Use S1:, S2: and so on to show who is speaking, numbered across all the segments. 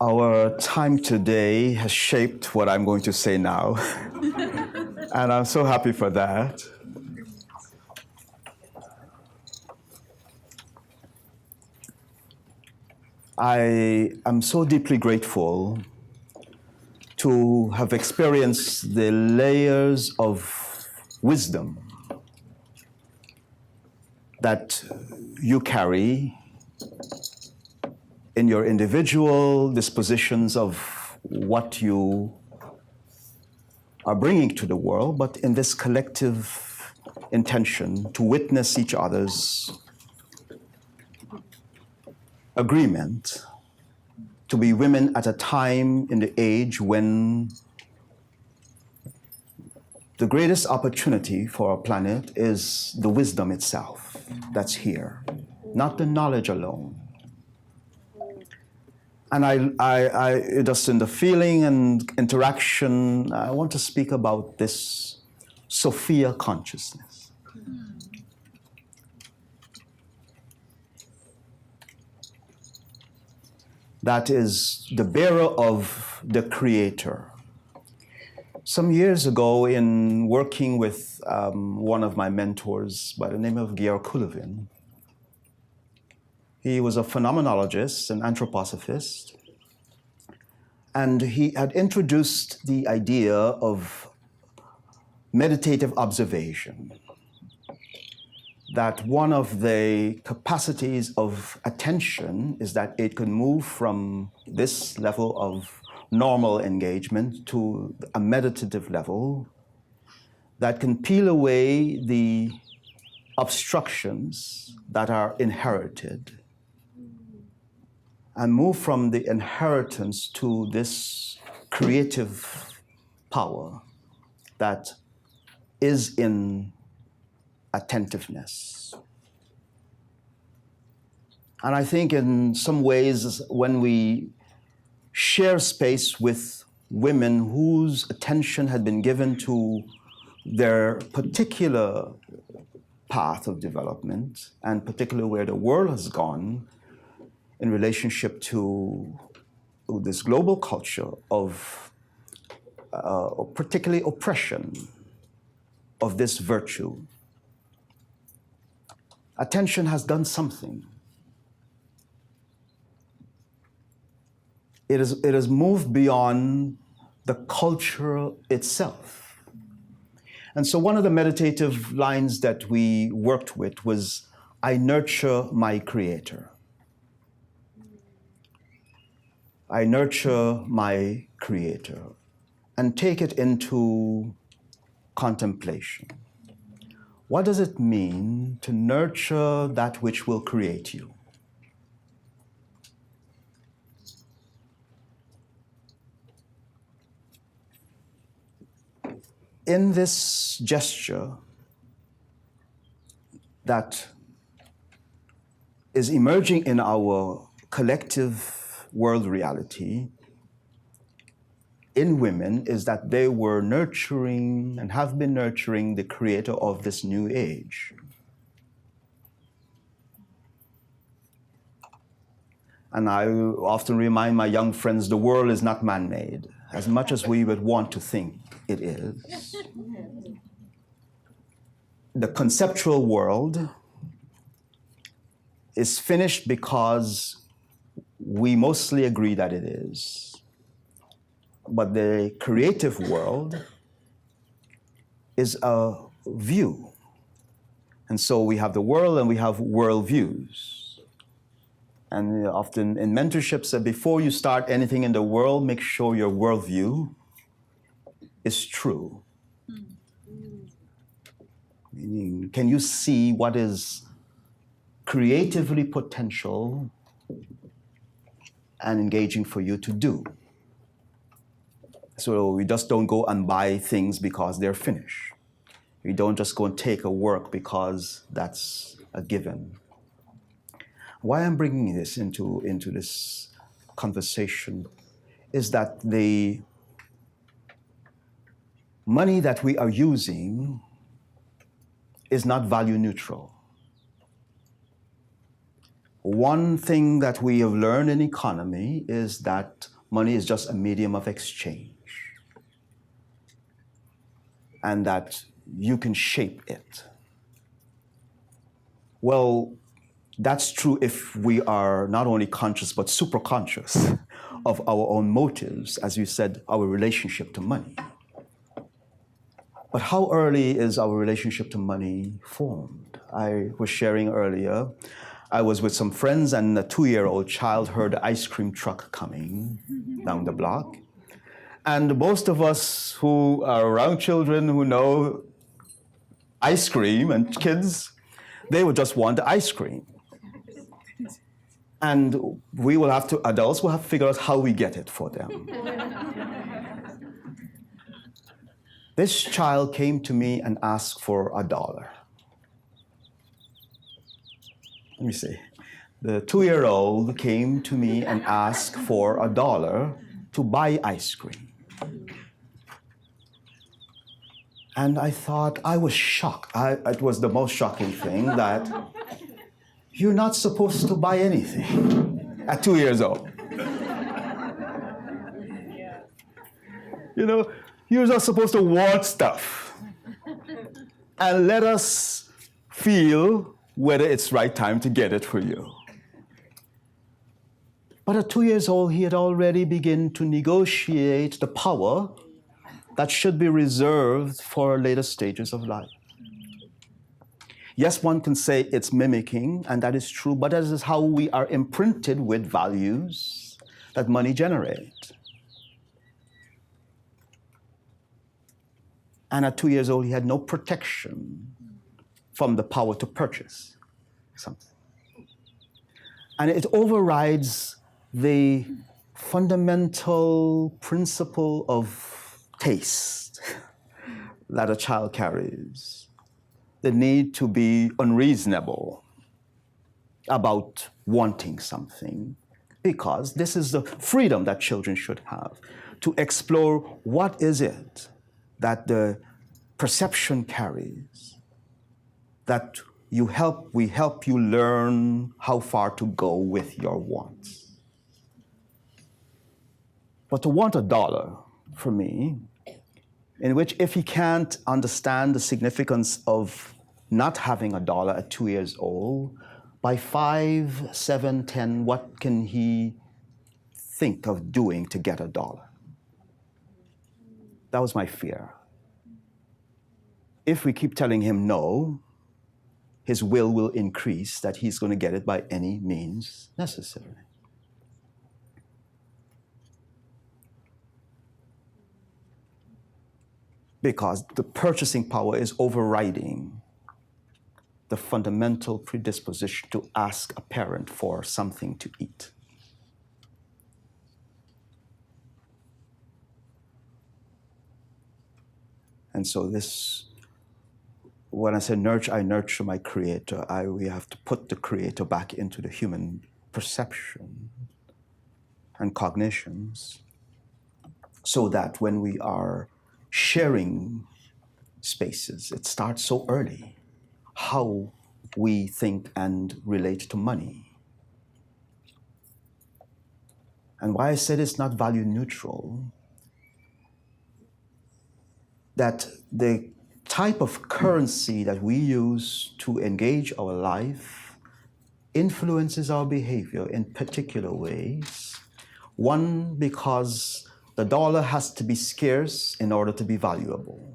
S1: Our time today has shaped what I'm going to say now, and I'm so happy for that. I am so deeply grateful to have experienced the layers of wisdom that you carry in your individual dispositions of what you are bringing to the world, but in this collective intention to witness each other's agreement to be women at a time in the age when the greatest opportunity for our planet is the wisdom itself that's here, not the knowledge alone. And I just in the feeling and interaction, I want to speak about this Sophia consciousness. That is the bearer of the Creator. Some years ago, in working with one of my mentors by the name of Georg Kulovin, he was a phenomenologist, an anthroposophist, and he had introduced the idea of meditative observation, that one of the capacities of attention is that it can move from this level of normal engagement to a meditative level that can peel away the obstructions that are inherited and move from the inheritance to this creative power that is in attentiveness. And I think in some ways, when we share space with women whose attention had been given to their particular path of development, and particularly where the world has gone in relationship to this global culture of particularly oppression of this virtue, attention has done something. It has moved beyond the culture itself. And so one of the meditative lines that we worked with was, I nurture my Creator. I nurture my Creator, and take it into contemplation. What does it mean to nurture that which will create you? In this gesture that is emerging in our collective world reality in women is that they were nurturing and have been nurturing the Creator of this new age. And I often remind my young friends, the world is not man-made, as much as we would want to think it is. The conceptual world is finished because we mostly agree that it is. But the creative world is a view. And so we have the world and we have worldviews. And often in mentorship said, before you start anything in the world, make sure your worldview is true. Meaning, can you see what is creatively potential and engaging for you to do? So we just don't go and buy things because they're finished. We don't just go and take a work because that's a given. Why I'm bringing this into this conversation is that the money that we are using is not value neutral. One thing that we have learned in economy is that money is just a medium of exchange, and that you can shape it. Well, that's true if we are not only conscious but super conscious of our own motives, as you said, our relationship to money. But how early is our relationship to money formed? I was sharing earlier, I was with some friends and a 2-year-old child heard the ice cream truck coming down the block. And most of us who are around children who know ice cream and kids, they would just want the ice cream. And adults will have to figure out how we get it for them. This child came to me and asked for $1. Let me see. The 2-year-old came to me and asked for $1 to buy ice cream. And I thought, I was shocked. It was the most shocking thing that you're not supposed to buy anything at 2 years old. You know, you're not supposed to want stuff. And let us feel whether it's right time to get it for you. But at 2 years old, he had already begun to negotiate the power that should be reserved for later stages of life. Yes, one can say it's mimicking, and that is true, but that is how we are imprinted with values that money generates. And at 2 years old, he had no protection from the power to purchase something. And it overrides the fundamental principle of taste that a child carries, the need to be unreasonable about wanting something, because this is the freedom that children should have, to explore what is it that the perception carries, that we help you learn how far to go with your wants. But to want $1, for me, in which if he can't understand the significance of not having $1 at 2 years old, by 5, 7, 10, what can he think of doing to get $1? That was my fear. If we keep telling him no, his will increase that he's going to get it by any means necessary. Because the purchasing power is overriding the fundamental predisposition to ask a parent for something to eat. And so this, when I say nurture, I nurture my creator. We have to put the creator back into the human perception and cognitions, so that when we are sharing spaces, it starts so early, how we think and relate to money. And why I said it's not value neutral, that the type of currency that we use to engage our life influences our behavior in particular ways. One, because the dollar has to be scarce in order to be valuable.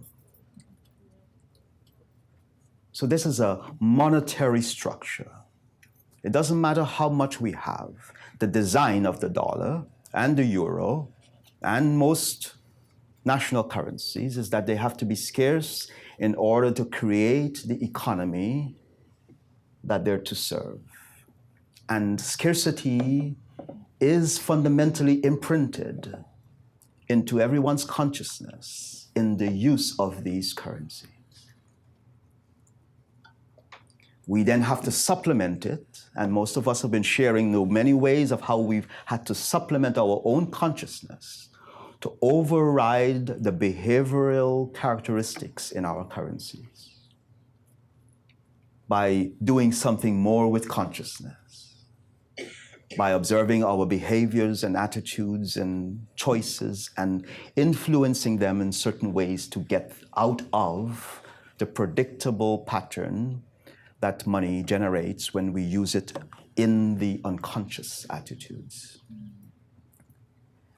S1: So this is a monetary structure. It doesn't matter how much we have. The design of the dollar and the euro and most national currencies is that they have to be scarce in order to create the economy that they're to serve. And scarcity is fundamentally imprinted into everyone's consciousness in the use of these currencies. We then have to supplement it, and most of us have been sharing the many ways of how we've had to supplement our own consciousness to override the behavioral characteristics in our currencies by doing something more with consciousness. by observing our behaviors and attitudes and choices and influencing them in certain ways to get out of the predictable pattern that money generates when we use it in the unconscious attitudes.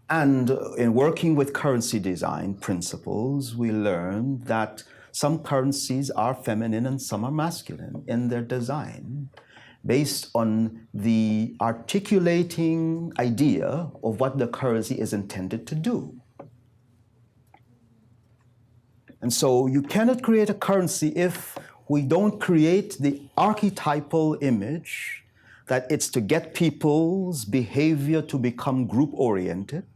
S1: And in working with currency design principles, we learned that some currencies are feminine and some are masculine in their design, based on the articulating idea of what the currency is intended to do. And so you cannot create a currency if we don't create the archetypal image that it's to get people's behavior to become group-oriented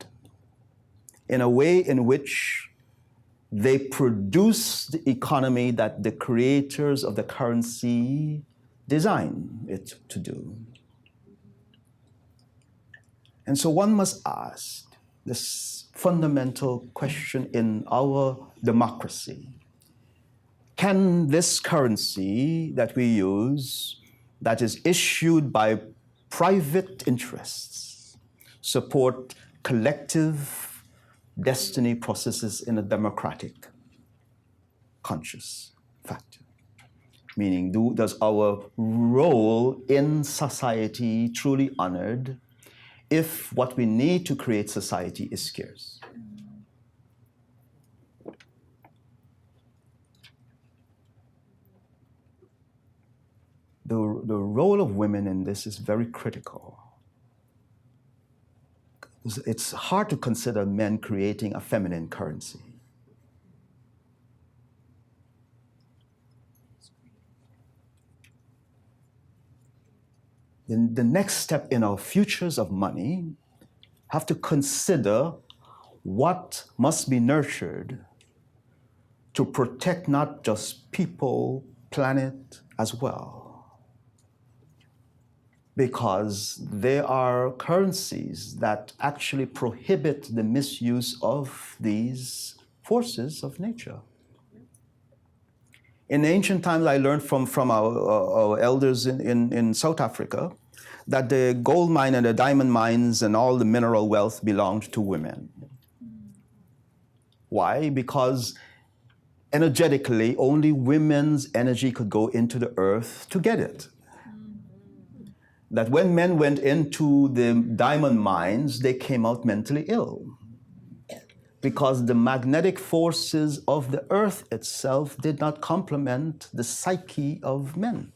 S1: in a way in which they produce the economy that the creators of the currency design it to do. And so one must ask this fundamental question in our democracy. Can this currency that we use, that is issued by private interests, support collective destiny processes in a democratic, conscious factor? Meaning, does our role in society truly honored if what we need to create society is scarce? The role of women in this is very critical. It's hard to consider men creating a feminine currency. Then the next step in our futures of money have to consider what must be nurtured to protect not just people, planet as well. Because there are currencies that actually prohibit the misuse of these forces of nature. In ancient times, I learned from our elders in South Africa that the gold mine and the diamond mines and all the mineral wealth belonged to women. Why? Because energetically, only women's energy could go into the earth to get it. That when men went into the diamond mines, they came out mentally ill, because the magnetic forces of the earth itself did not complement the psyche of men.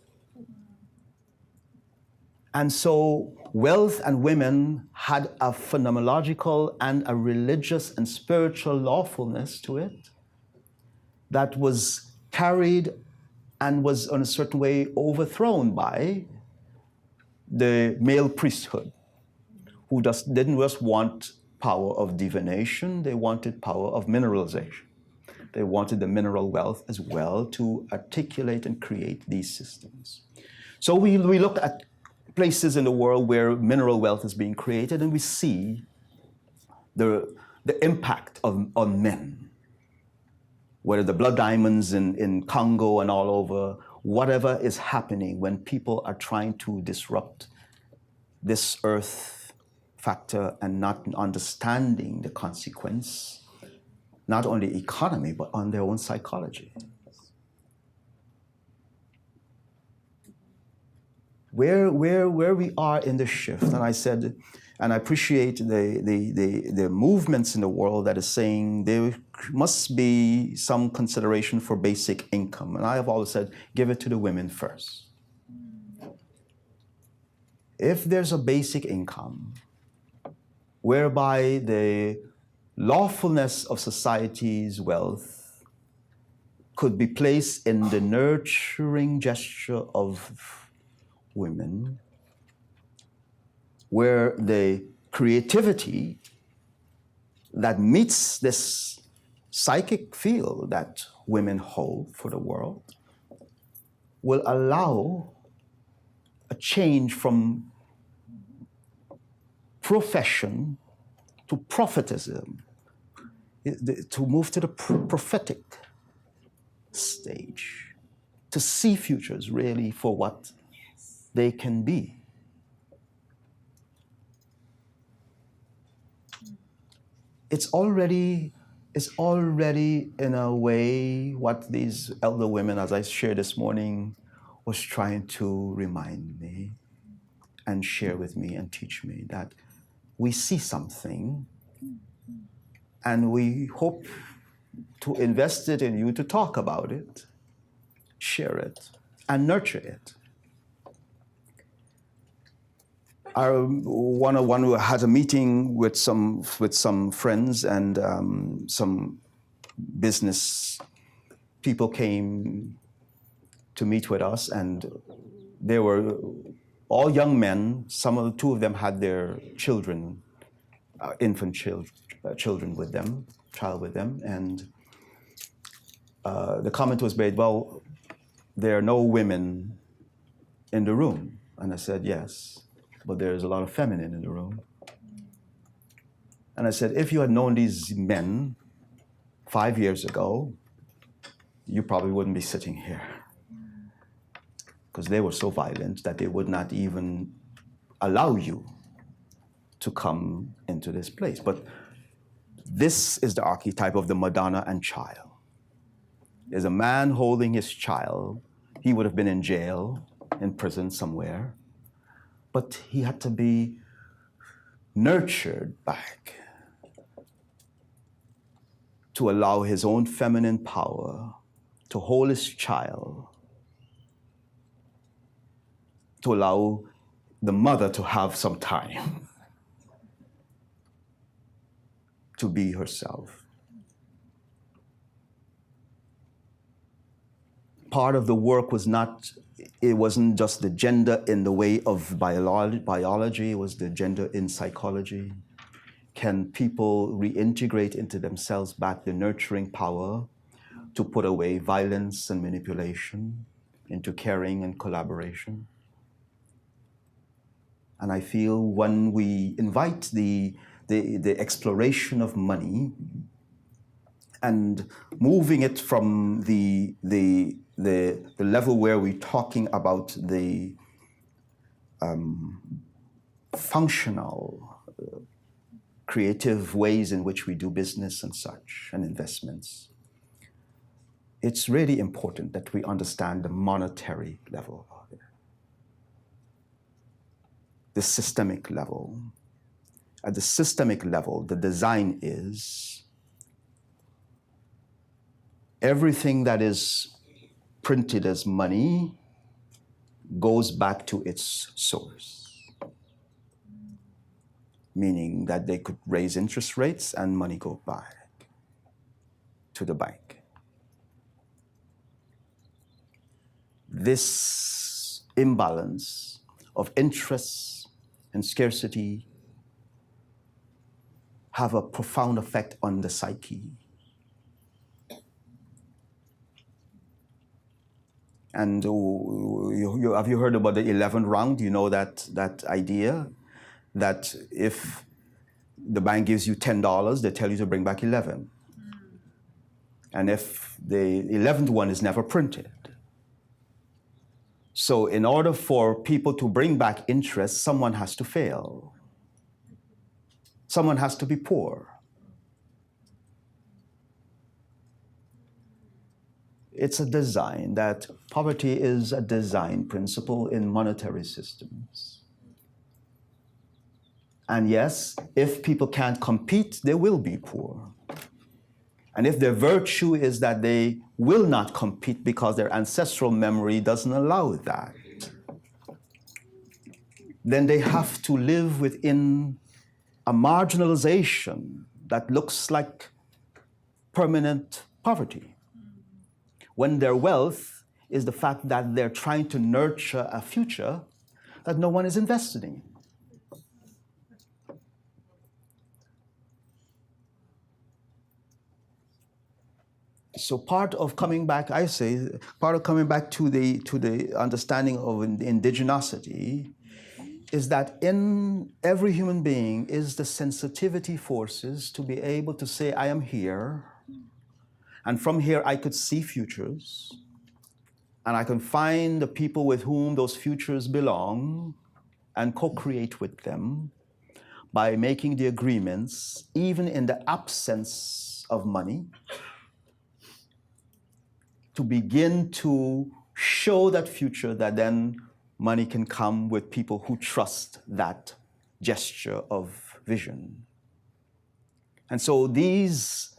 S1: And so wealth and women had a phenomenological and a religious and spiritual lawfulness to it that was carried and was in a certain way overthrown by the male priesthood, who didn't just want power of divination, they wanted power of mineralization. They wanted the mineral wealth as well to articulate and create these systems. So we look at places in the world where mineral wealth is being created, and we see the impact on men. Whether the blood diamonds in Congo and all over, whatever is happening when people are trying to disrupt this earth factor and not understanding the consequence, not only economy, but on their own psychology. Where we are in the shift, and I said, and I appreciate the movements in the world that is saying there must be some consideration for basic income. And I have always said, give it to the women first. If there's a basic income whereby the lawfulness of society's wealth could be placed in the nurturing gesture of women, where the creativity that meets this psychic field that women hold for the world will allow a change from profession to prophetism, to move to the prophetic stage, to see futures really for what they can be. it's already in a way what these elder women, as I shared this morning, was trying to remind me and share with me and teach me, that we see something and we hope to invest it in you, to talk about it, share it, and nurture it. One who had a meeting with some friends, and some business people came to meet with us, and they were all young men. Two of them had their children, infant children with them, child with them, and the comment was made, well, there are no women in the room. And I said, yes, but there's a lot of feminine in the room. And I said, if you had known these men 5 years ago, you probably wouldn't be sitting here. Because they were so violent that they would not even allow you to come into this place. But this is the archetype of the Madonna and child. There's a man holding his child. He would have been in jail, in prison somewhere. But he had to be nurtured back to allow his own feminine power to hold his child, to allow the mother to have some time to be herself. Part of the work it wasn't just the gender in the way of biology, it was the gender in psychology. Can people reintegrate into themselves back the nurturing power to put away violence and manipulation into caring and collaboration? And I feel when we invite the exploration of money and moving it from the level where we're talking about the functional, creative ways in which we do business and such, and investments, it's really important that we understand the monetary level, the systemic level. At the systemic level, the design is everything that is printed as money goes back to its source, meaning that they could raise interest rates and money go back to the bank. This imbalance of interest and scarcity have a profound effect on the psyche. And have you heard about the 11th round? You know that idea that if the bank gives you $10, they tell you to bring back 11. And if the 11th one is never printed. So in order for people to bring back interest, someone has to fail. Someone has to be poor. It's a design that poverty is a design principle in monetary systems. And yes, if people can't compete, they will be poor. And if their virtue is that they will not compete because their ancestral memory doesn't allow that, then they have to live within a marginalization that looks like permanent poverty, when their wealth is the fact that they're trying to nurture a future that no one is invested in. So part of coming back to the understanding of indigenosity is that in every human being is the sensitivity forces to be able to say, I am here, and from here I could see futures, and I can find the people with whom those futures belong and co-create with them. by making the agreements, even in the absence of money, to begin to show that future that then money can come with people who trust that gesture of vision. And so these,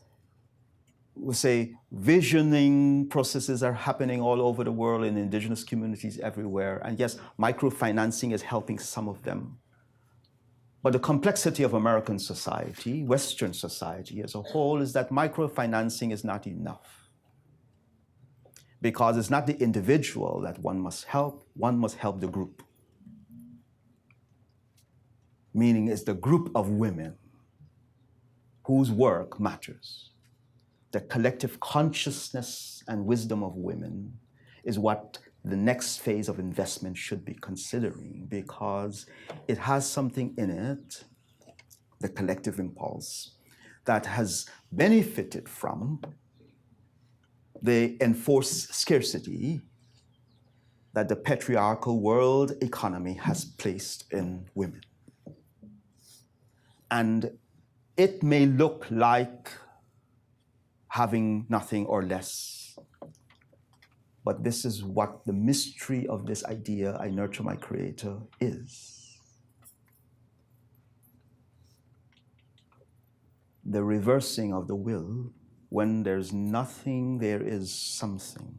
S1: we'll say, visioning processes are happening all over the world in indigenous communities everywhere. And yes, microfinancing is helping some of them. But the complexity of American society, Western society as a whole, is that microfinancing is not enough. Because it's not the individual that one must help the group. Meaning it's the group of women whose work matters. The collective consciousness and wisdom of women is what the next phase of investment should be considering, because it has something in it, the collective impulse, that has benefited from the enforced scarcity that the patriarchal world economy has placed in women. And it may look like having nothing or less, but this is what the mystery of this idea, I nurture my creator, is. The reversing of the will. When there's nothing, there is something.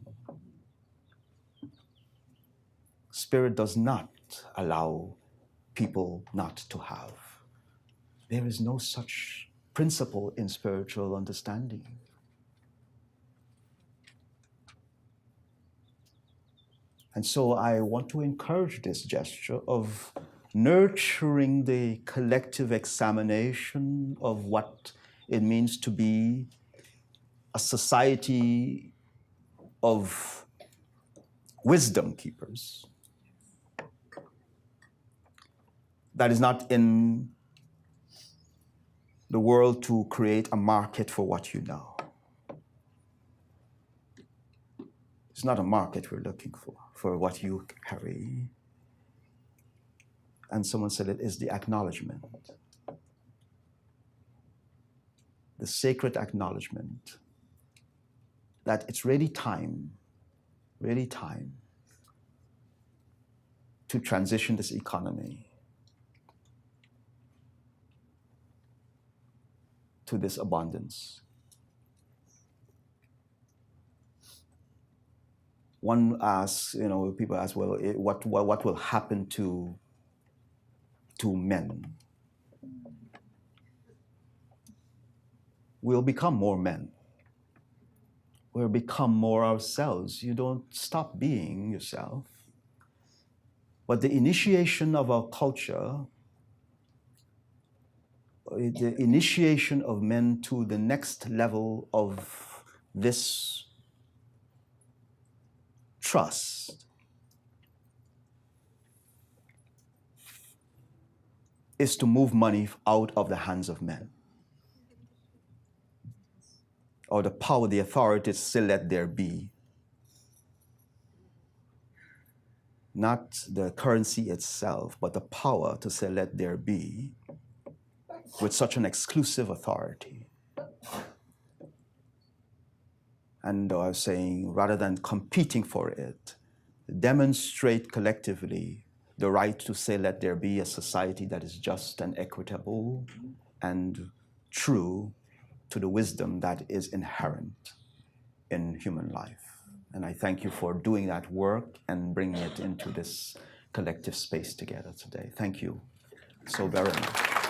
S1: Spirit does not allow people not to have. There is no such principle in spiritual understanding. And so I want to encourage this gesture of nurturing the collective examination of what it means to be a society of wisdom keepers that is not in the world to create a market for what you know. It's not a market we're looking for what you carry. And someone said it is the acknowledgement, the sacred acknowledgement that it's really time to transition this economy to this abundance. One asks, people ask, well, what will happen to men? We'll become more men. We'll become more ourselves. You don't stop being yourself. But the initiation of our culture, the initiation of men to the next level of this trust, is to move money out of the hands of men. Or the power, the authority to say let there be. Not the currency itself, but the power to say let there be, with such an exclusive authority. And I was saying, rather than competing for it, demonstrate collectively the right to say let there be a society that is just and equitable and true to the wisdom that is inherent in human life. And I thank you for doing that work and bringing it into this collective space together today. Thank you so very much.